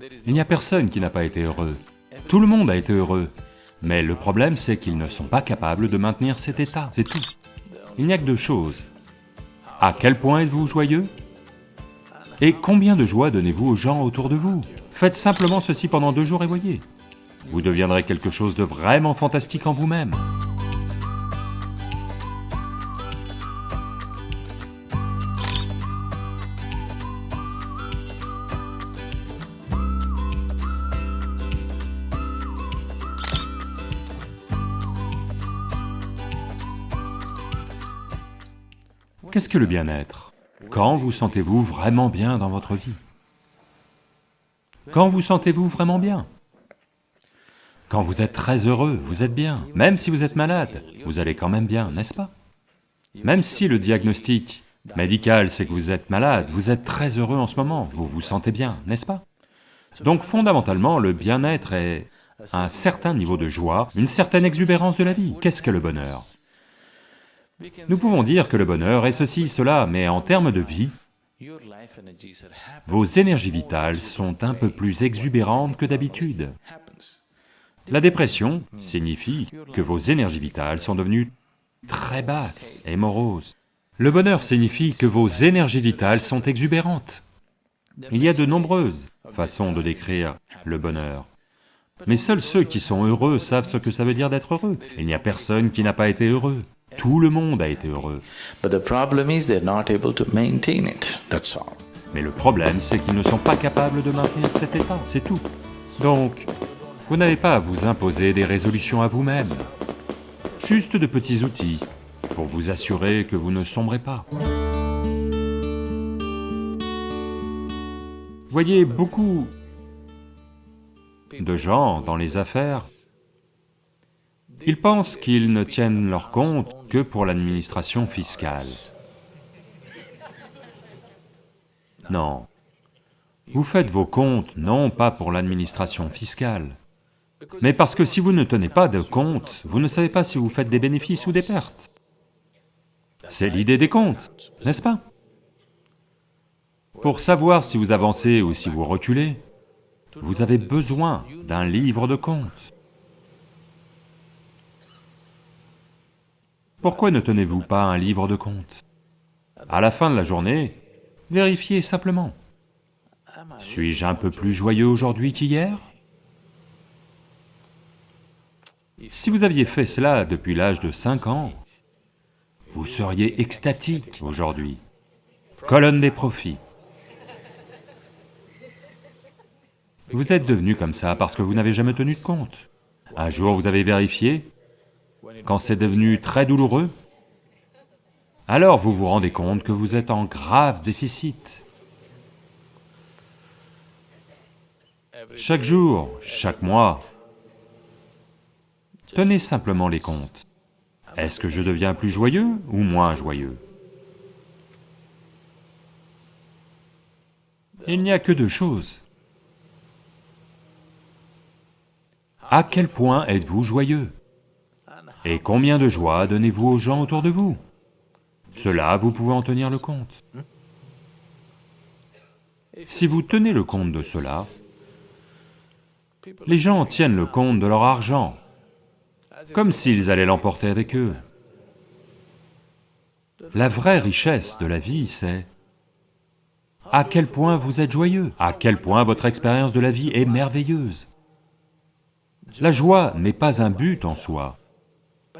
Il n'y a personne qui n'a pas été heureux. Tout le monde a été heureux. Mais le problème, c'est qu'ils ne sont pas capables de maintenir cet état, c'est tout. Il n'y a que deux choses. À quel point êtes-vous joyeux? Et combien de joie donnez-vous aux gens autour de vous? Faites simplement ceci pendant 2 jours et voyez. Vous deviendrez quelque chose de vraiment fantastique en vous-même. Qu'est-ce que le bien-être? Quand vous sentez-vous vraiment bien dans votre vie? Quand vous sentez-vous vraiment bien? Quand vous êtes très heureux, vous êtes bien. Même si vous êtes malade, vous allez quand même bien, n'est-ce pas? Même si le diagnostic médical c'est que vous êtes malade, vous êtes très heureux en ce moment, vous vous sentez bien, n'est-ce pas? Donc fondamentalement, le bien-être est un certain niveau de joie, une certaine exubérance de la vie. Qu'est-ce que le bonheur? Nous pouvons dire que le bonheur est ceci, cela, mais en termes de vie, vos énergies vitales sont un peu plus exubérantes que d'habitude. La dépression signifie que vos énergies vitales sont devenues très basses et moroses. Le bonheur signifie que vos énergies vitales sont exubérantes. Il y a de nombreuses façons de décrire le bonheur. Mais seuls ceux qui sont heureux savent ce que ça veut dire d'être heureux. Il n'y a personne qui n'a pas été heureux. Tout le monde a été heureux. But the problem is they're not able to maintain it, that's all. Mais le problème, c'est qu'ils ne sont pas capables de maintenir cet état, c'est tout. Donc, vous n'avez pas à vous imposer des résolutions à vous-même. Juste de petits outils pour vous assurer que vous ne sombrez pas. Voyez, beaucoup de gens dans les affaires, ils pensent qu'ils ne tiennent leur compte que pour l'administration fiscale. Non. Vous faites vos comptes non pas pour l'administration fiscale, mais parce que si vous ne tenez pas de compte, vous ne savez pas si vous faites des bénéfices ou des pertes. C'est l'idée des comptes, n'est-ce pas? Pour savoir si vous avancez ou si vous reculez, vous avez besoin d'un livre de comptes. Pourquoi ne tenez-vous pas un livre de comptes? À la fin de la journée, vérifiez simplement. Suis-je un peu plus joyeux aujourd'hui qu'hier? Si vous aviez fait cela depuis l'âge de 5 ans, vous seriez extatique aujourd'hui. Colonne des profits. Vous êtes devenu comme ça parce que vous n'avez jamais tenu de compte. Un jour vous avez vérifié, quand c'est devenu très douloureux, alors vous vous rendez compte que vous êtes en grave déficit. Chaque jour, chaque mois, tenez simplement les comptes. Est-ce que je deviens plus joyeux ou moins joyeux? Il n'y a que deux choses. À quel point êtes-vous joyeux? Et combien de joie donnez-vous aux gens autour de vous? Cela, vous pouvez en tenir le compte. Si vous tenez le compte de cela, les gens tiennent le compte de leur argent, comme s'ils allaient l'emporter avec eux. La vraie richesse de la vie, c'est à quel point vous êtes joyeux, à quel point votre expérience de la vie est merveilleuse. La joie n'est pas un but en soi,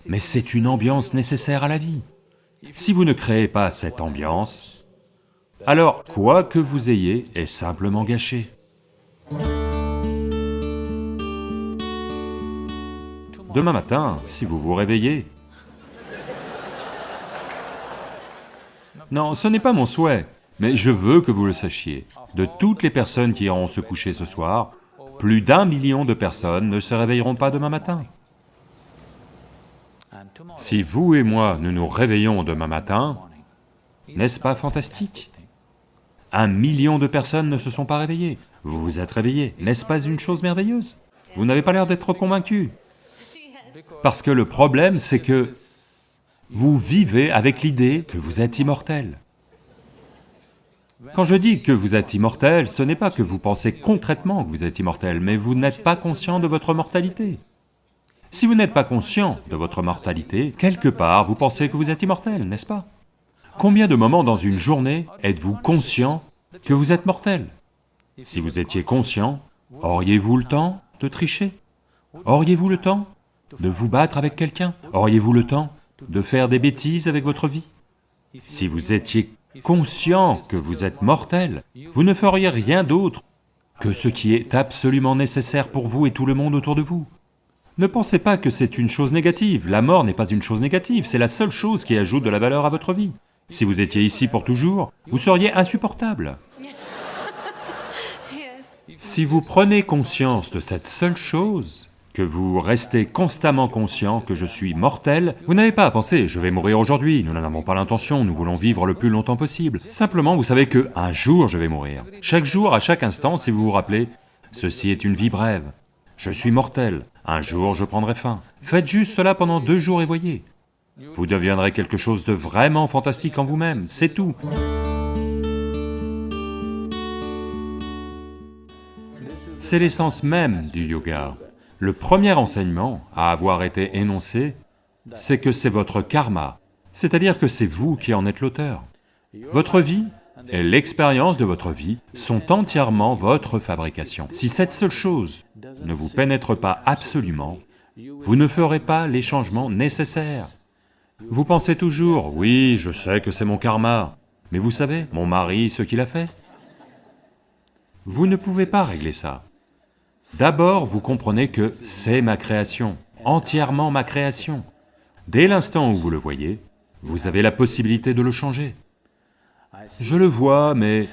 mais c'est une ambiance nécessaire à la vie. Si vous ne créez pas cette ambiance, alors quoi que vous ayez est simplement gâché. Demain matin, si vous vous réveillez... Non, ce n'est pas mon souhait, mais je veux que vous le sachiez. De toutes les personnes qui iront se coucher ce soir, plus d'1 million de personnes ne se réveilleront pas demain matin. Si vous et moi, nous nous réveillons demain matin, n'est-ce pas fantastique? 1 million de personnes ne se sont pas réveillées. Vous vous êtes réveillés, n'est-ce pas une chose merveilleuse? Vous n'avez pas l'air d'être convaincu. Parce que le problème, c'est que vous vivez avec l'idée que vous êtes immortel. Quand je dis que vous êtes immortel, ce n'est pas que vous pensez concrètement que vous êtes immortel, mais vous n'êtes pas conscient de votre mortalité. Si vous n'êtes pas conscient de votre mortalité, quelque part vous pensez que vous êtes immortel, n'est-ce pas? Combien de moments dans une journée êtes-vous conscient que vous êtes mortel? Si vous étiez conscient, auriez-vous le temps de tricher? Auriez-vous le temps de vous battre avec quelqu'un? Auriez-vous le temps de faire des bêtises avec votre vie? Si vous étiez conscient que vous êtes mortel, vous ne feriez rien d'autre que ce qui est absolument nécessaire pour vous et tout le monde autour de vous. Ne pensez pas que c'est une chose négative, la mort n'est pas une chose négative, c'est la seule chose qui ajoute de la valeur à votre vie. Si vous étiez ici pour toujours, vous seriez insupportable. Si vous prenez conscience de cette seule chose, que vous restez constamment conscient que je suis mortel, vous n'avez pas à penser « je vais mourir aujourd'hui », nous n'en avons pas l'intention, nous voulons vivre le plus longtemps possible. Simplement, vous savez que un jour je vais mourir. Chaque jour, à chaque instant, si vous vous rappelez, ceci est une vie brève, je suis mortel, un jour je prendrai fin. Faites juste cela pendant 2 jours et voyez. Vous deviendrez quelque chose de vraiment fantastique en vous-même, c'est tout. C'est l'essence même du yoga. Le premier enseignement à avoir été énoncé, c'est que c'est votre karma, c'est-à-dire que c'est vous qui en êtes l'auteur. Votre vie et l'expérience de votre vie sont entièrement votre fabrication. Si cette seule chose ne vous pénètre pas absolument, vous ne ferez pas les changements nécessaires. Vous pensez toujours, oui, je sais que c'est mon karma, mais vous savez, mon mari, ce qu'il a fait. Vous ne pouvez pas régler ça. D'abord, vous comprenez que c'est ma création, entièrement ma création. Dès l'instant où vous le voyez, vous avez la possibilité de le changer. Je le vois, mais...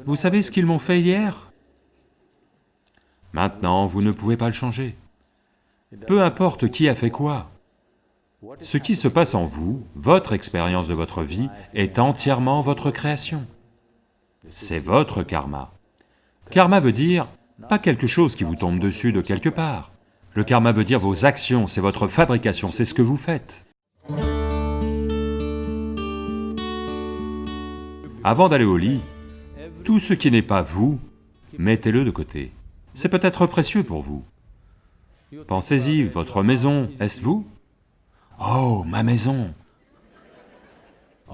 Vous savez ce qu'ils m'ont fait hier? Maintenant, vous ne pouvez pas le changer. Peu importe qui a fait quoi. Ce qui se passe en vous, votre expérience de votre vie, est entièrement votre création. C'est votre karma. Karma veut dire, pas quelque chose qui vous tombe dessus de quelque part. Le karma veut dire vos actions, c'est votre fabrication, c'est ce que vous faites. Avant d'aller au lit, tout ce qui n'est pas vous, mettez-le de côté. C'est peut-être précieux pour vous. Pensez-y, votre maison, est-ce vous? Oh, ma maison!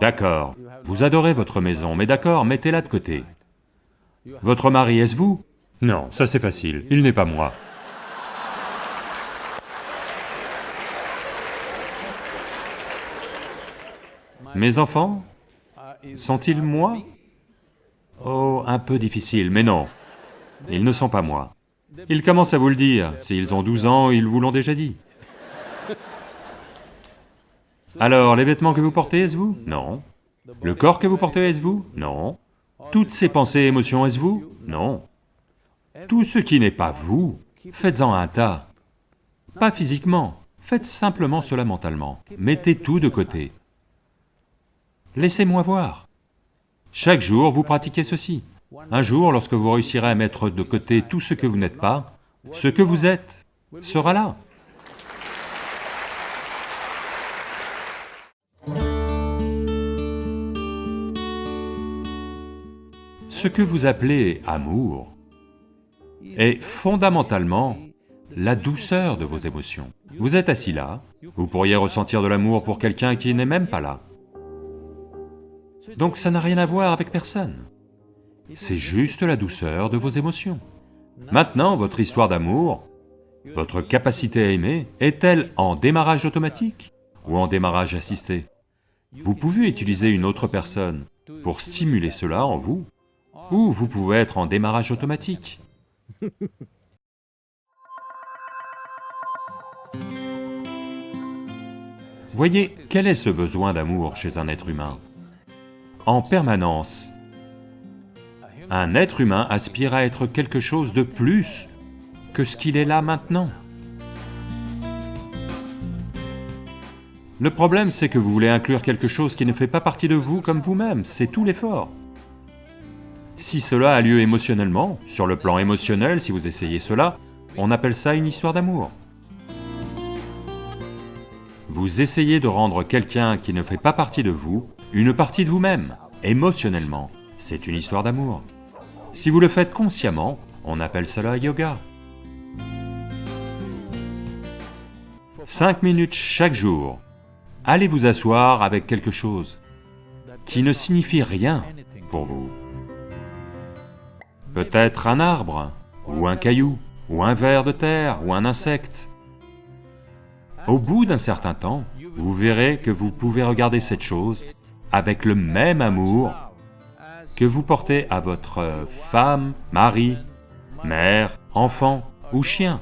D'accord, vous adorez votre maison, mais d'accord, mettez-la de côté. Votre mari, est-ce vous? Non, ça c'est facile, il n'est pas moi. Mes enfants? Sont-ils moi? Oh, un peu difficile, mais non, ils ne sont pas moi. Ils commencent à vous le dire, s'ils ont 12 ans, ils vous l'ont déjà dit. Alors, les vêtements que vous portez, est-ce vous? Non. Le corps que vous portez, est-ce vous? Non. Toutes ces pensées et émotions, est-ce vous? Non. Tout ce qui n'est pas vous, faites-en un tas. Pas physiquement, faites simplement cela mentalement. Mettez tout de côté. Laissez-moi voir. Chaque jour, vous pratiquez ceci. Un jour, lorsque vous réussirez à mettre de côté tout ce que vous n'êtes pas, ce que vous êtes sera là. Ce que vous appelez amour est fondamentalement la douceur de vos émotions. Vous êtes assis là, vous pourriez ressentir de l'amour pour quelqu'un qui n'est même pas là. Donc ça n'a rien à voir avec personne. C'est juste la douceur de vos émotions. Maintenant, votre histoire d'amour, votre capacité à aimer, est-elle en démarrage automatique ou en démarrage assisté? Vous pouvez utiliser une autre personne pour stimuler cela en vous, ou vous pouvez être en démarrage automatique. Voyez, quel est ce besoin d'amour chez un être humain? En permanence, un être humain aspire à être quelque chose de plus que ce qu'il est là maintenant. Le problème, c'est que vous voulez inclure quelque chose qui ne fait pas partie de vous comme vous-même, c'est tout l'effort. Si cela a lieu émotionnellement, sur le plan émotionnel, si vous essayez cela, on appelle ça une histoire d'amour. Vous essayez de rendre quelqu'un qui ne fait pas partie de vous une partie de vous-même, émotionnellement. C'est une histoire d'amour. Si vous le faites consciemment, on appelle cela yoga. 5 minutes chaque jour, allez vous asseoir avec quelque chose qui ne signifie rien pour vous. Peut-être un arbre, ou un caillou, ou un ver de terre, ou un insecte. Au bout d'un certain temps, vous verrez que vous pouvez regarder cette chose avec le même amour que vous portez à votre femme, mari, mère, enfant ou chien.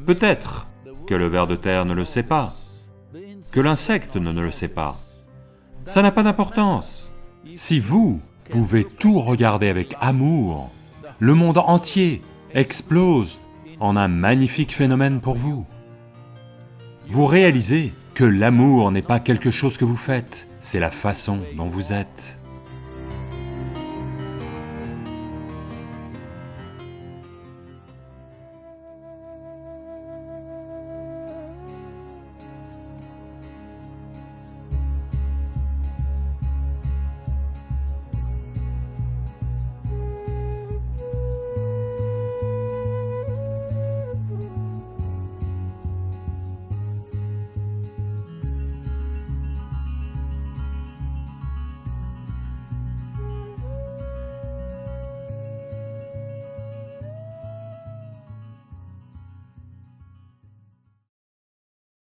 Peut-être que le ver de terre ne le sait pas, que l'insecte ne le sait pas. Ça n'a pas d'importance. Si vous pouvez tout regarder avec amour, le monde entier explose en un magnifique phénomène pour vous. Vous réalisez que l'amour n'est pas quelque chose que vous faites, c'est la façon dont vous êtes.